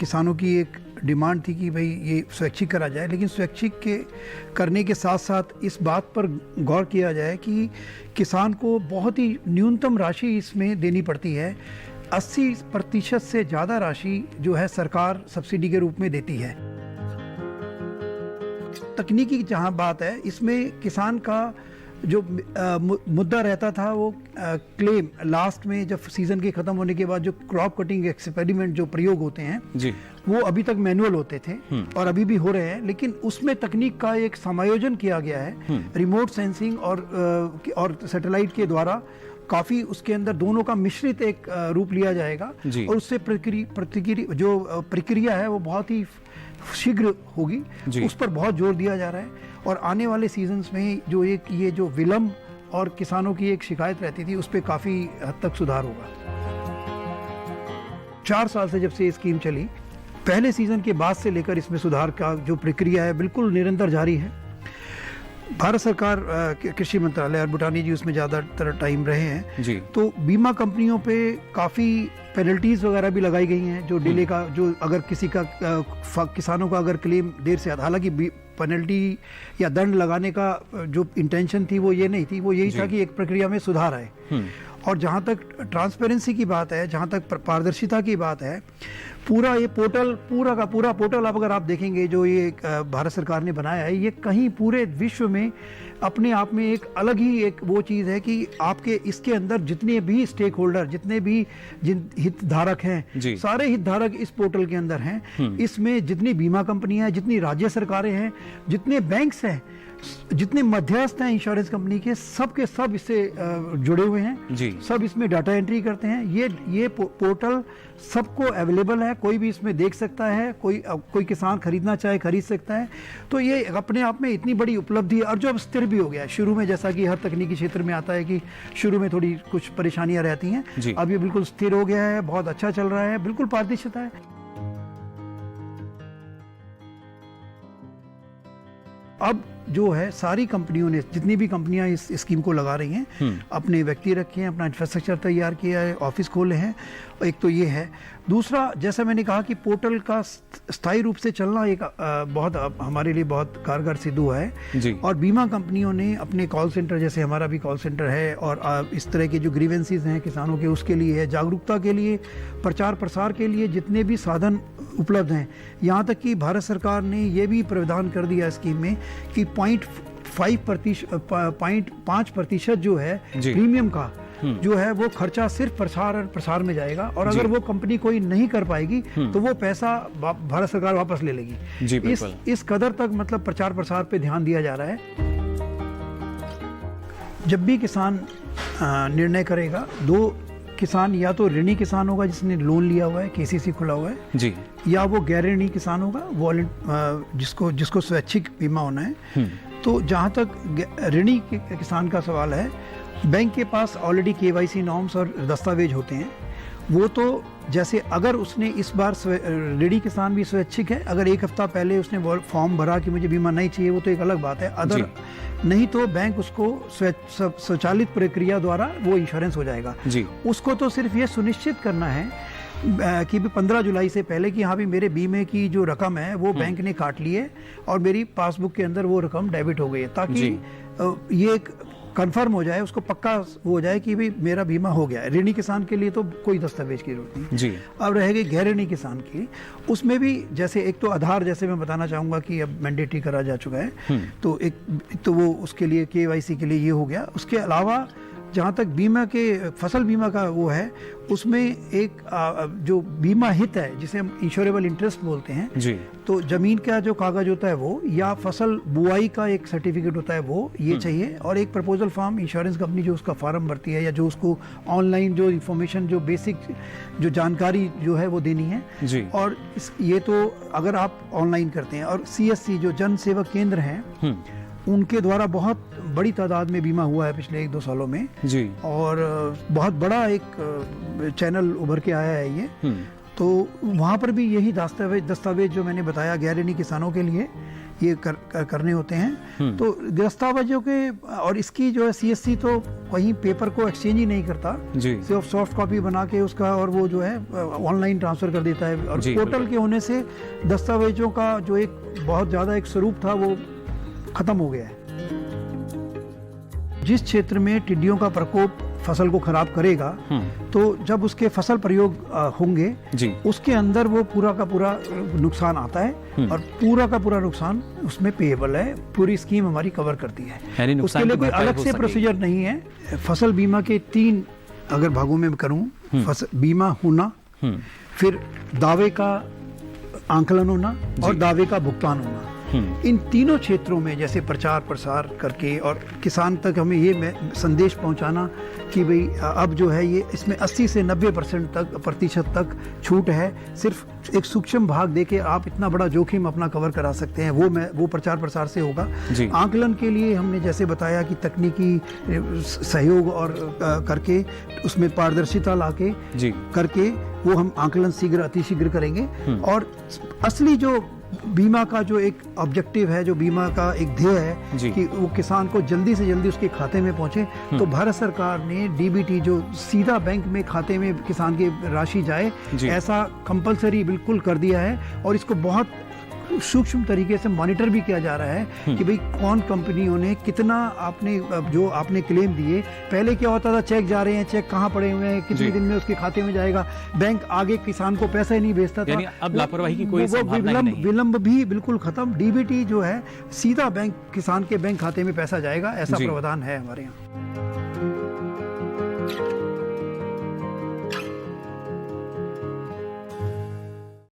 किसानों की एक डिमांड थी कि भाई ये स्वैच्छिक करा जाए, लेकिन स्वैच्छिक के करने के साथ साथ इस बात पर गौर किया जाए कि किसान को बहुत ही न्यूनतम राशि इसमें देनी पड़ती है। 80% से ज़्यादा राशि जो है सरकार सब्सिडी के रूप में देती है। तकनीकी की जहाँ बात है, इसमें किसान का जो मुद्दा रहता था वो क्लेम लास्ट में जब सीजन के ख़त्म होने के बाद जो क्रॉप कटिंग एक्सपेरिमेंट जो प्रयोग होते हैं जी, वो अभी तक मैनुअल होते थे और अभी भी हो रहे हैं, लेकिन उसमें तकनीक का एक समायोजन किया गया है रिमोट सेंसिंग और सैटेलाइट के द्वारा। काफ़ी उसके अंदर दोनों का मिश्रित एक रूप लिया जाएगा और उससे प्रक्रिया है वो बहुत ही शीघ्र होगी, उस पर बहुत जोर दिया जा रहा है। और आने वाले सीजन्स में जो ये जो विलम्ब और किसानों की एक शिकायत रहती थी उस पर काफ़ी हद तक सुधार होगा। 4 साल से जब से ये स्कीम चली, पहले सीजन के बाद से लेकर इसमें सुधार का जो प्रक्रिया है बिल्कुल निरंतर जारी है। भारत सरकार कृषि मंत्रालय और बुटानी जी उसमें ज़्यादातर टाइम रहे हैं जी। तो बीमा कंपनियों पे काफ़ी पेनल्टीज वगैरह भी लगाई गई हैं जो डिले का, जो अगर किसी का किसानों का अगर क्लेम देर से आता, हालांकि पेनल्टी या दंड लगाने का जो इंटेंशन थी वो ये नहीं थी, वो यही था कि एक प्रक्रिया में सुधार आए। और जहाँ तक ट्रांसपेरेंसी की बात है, जहाँ तक पारदर्शिता की बात है, पूरा ये पोर्टल, पूरा का पूरा पोर्टल अब अगर आप देखेंगे जो ये भारत सरकार ने बनाया है, ये कहीं पूरे विश्व में अपने आप में एक अलग ही एक वो चीज़ है कि आपके इसके अंदर जितने भी स्टेक होल्डर, जितने भी जिन हितधारक हैं, सारे हितधारक इस पोर्टल के अंदर हैं। इसमें जितनी बीमा कंपनियां हैं, जितनी राज्य सरकारें हैं, जितने बैंक्स हैं, जितने मध्यस्थ हैं इंश्योरेंस कंपनी के सब इससे जुड़े हुए हैं जी। सब इसमें डाटा एंट्री करते हैं। ये पोर्टल सबको अवेलेबल है, कोई भी इसमें देख सकता है, कोई किसान खरीदना चाहे खरीद सकता है। तो ये अपने आप में इतनी बड़ी उपलब्धि है और जो अब स्थिर भी हो गया है। शुरू में जैसा कि हर तकनीकी क्षेत्र में आता है कि शुरू में थोड़ी कुछ परेशानियां रहती हैं, अब ये बिल्कुल स्थिर हो गया है, बहुत अच्छा चल रहा है, बिल्कुल पारदर्शिता है। अब जो है सारी कंपनियों ने, जितनी भी कंपनियां इस स्कीम को लगा रही हैं, अपने व्यक्ति रखे हैं, अपना इंफ्रास्ट्रक्चर तैयार किया है, ऑफिस खोले हैं। एक तो ये है। दूसरा, जैसा मैंने कहा कि पोर्टल का स्थायी रूप से चलना एक बहुत हमारे लिए बहुत कारगर सिद्ध हुआ है। और बीमा कंपनियों ने अपने कॉल सेंटर, जैसे हमारा भी कॉल सेंटर है, और इस तरह के जो ग्रीवेंसीज हैं किसानों के, उसके लिए है, जागरूकता के लिए, प्रचार प्रसार के लिए जितने भी साधन उपलब्ध हैं। यहाँ तक कि भारत सरकार ने ये भी प्रावधान कर दिया स्कीम में कि 0.5% जो है प्रीमियम का जो है वो खर्चा सिर्फ प्रसार में जाएगा, और अगर वो कंपनी कोई नहीं कर पाएगी तो वो पैसा भारत सरकार वापस ले लेगी। इस कदर तक मतलब प्रचार प्रसार पे ध्यान दिया जा रहा है। जब भी किसान निर्णय करेगा, 2 किसान, या तो ऋणी किसान होगा जिसने लोन लिया हुआ है, केसीसी खुला हुआ है जी, या वो गैर ऋणी किसान होगा, जिसको स्वैच्छिक बीमा होना है। तो जहाँ तक ऋणी किसान का सवाल है, बैंक के पास ऑलरेडी केवाईसी नॉर्म्स और दस्तावेज होते हैं। वो तो जैसे अगर उसने इस बार ऋणी किसान भी स्वैच्छिक है, अगर 1 हफ्ता पहले उसने फॉर्म भरा कि मुझे बीमा नहीं चाहिए, वो तो एक अलग बात है। अदर नहीं तो बैंक उसको स्वचालित प्रक्रिया द्वारा वो इंश्योरेंस हो जाएगा जी। उसको तो सिर्फ ये सुनिश्चित करना है कि 15 जुलाई से पहले कि हाँ भी मेरे बीमे की जो रकम है वो बैंक ने काट ली है और मेरी पासबुक के अंदर वो रकम डेबिट हो गई है, ताकि ये कंफर्म हो जाए, उसको पक्का हो जाए कि भाई मेरा बीमा हो गया है। ऋणी किसान के लिए तो कोई दस्तावेज की जरूरत नहीं जी। अब रह गई गैर ऋणी किसान की, उसमें भी जैसे एक तो आधार, जैसे मैं बताना चाहूँगा कि अब मैंडेटरी करा जा चुका है, तो एक तो वो उसके लिए केवाईसी के लिए ये हो गया। उसके अलावा जहाँ तक बीमा के, फसल बीमा का वो है, उसमें एक जो बीमा हित है जिसे हम इंश्योरेबल इंटरेस्ट बोलते हैं जी। तो जमीन का जो कागज होता है वो, या फसल बुआई का एक सर्टिफिकेट होता है वो, ये चाहिए। और एक प्रपोजल फॉर्म इंश्योरेंस कंपनी जो उसका फॉर्म भरती है, या जो उसको ऑनलाइन जो इन्फॉर्मेशन, जो बेसिक जो जानकारी जो है वो देनी है जी। और ये तो अगर आप ऑनलाइन करते हैं। और CSC जो जन सेवक केंद्र हैं, उनके द्वारा बहुत बड़ी तादाद में बीमा हुआ है पिछले 1-2 सालों में जी। और बहुत बड़ा एक चैनल उभर के आया है ये। तो वहाँ पर भी यही दस्तावेज जो मैंने बताया गैर ऋणी किसानों के लिए, ये करने होते हैं। तो दस्तावेजों के, और इसकी जो है CSC तो कहीं पेपर को एक्सचेंज ही नहीं करता, सिर्फ सॉफ्ट कॉपी बना के उसका और वो जो है ऑनलाइन ट्रांसफर कर देता है। और पोर्टल के होने से दस्तावेजों का जो एक बहुत ज़्यादा एक स्वरूप था वो खत्म हो गया है। जिस क्षेत्र में टिड्डियों का प्रकोप फसल को खराब करेगा, तो जब उसके फसल प्रयोग होंगे उसके अंदर वो पूरा का पूरा नुकसान आता है, और पूरा का पूरा नुकसान उसमें पेएबल है। पूरी स्कीम हमारी कवर करती है, उसके लिए कोई अलग से प्रोसीजर नहीं है। फसल बीमा के 3 अगर भागों में करूं, फसल बीमा होना, फिर दावे का आंकलन होना और दावे का भुगतान होना। इन तीनों क्षेत्रों में जैसे प्रचार प्रसार करके और किसान तक हमें ये संदेश पहुंचाना कि भाई अब जो है ये इसमें 80 से 90% प्रतिशत तक छूट है, सिर्फ एक सूक्ष्म भाग देके आप इतना बड़ा जोखिम अपना कवर करा सकते हैं, वो प्रचार प्रसार से होगा। आंकलन के लिए हमने जैसे बताया कि तकनीकी सहयोग और करके उसमें पारदर्शिता लाके करके वो हम आंकलन अतिशीघ्र करेंगे। और असली जो बीमा का जो एक ऑब्जेक्टिव है, जो बीमा का एक ध्येय है कि वो किसान को जल्दी से जल्दी उसके खाते में पहुंचे, तो भारत सरकार ने DBT जो सीधा बैंक में खाते में किसान की राशि जाए, ऐसा कंपलसरी बिल्कुल कर दिया है। और इसको बहुत सूक्ष्म तरीके से मॉनिटर भी किया जा रहा है कि भाई कौन कंपनियों ने कितना आपने क्लेम दिए। पहले क्या होता था, चेक जा रहे हैं, चेक कहाँ पड़े हुए हैं, कितने दिन में उसके खाते में जाएगा, बैंक आगे किसान को पैसा ही नहीं भेजता था। अब लापरवाही की कोई संभावना नहीं है। विलंब भी बिल्कुल खत्म। DBT जो है सीधा बैंक किसान के बैंक खाते में पैसा जाएगा, ऐसा प्रावधान है हमारे यहाँ।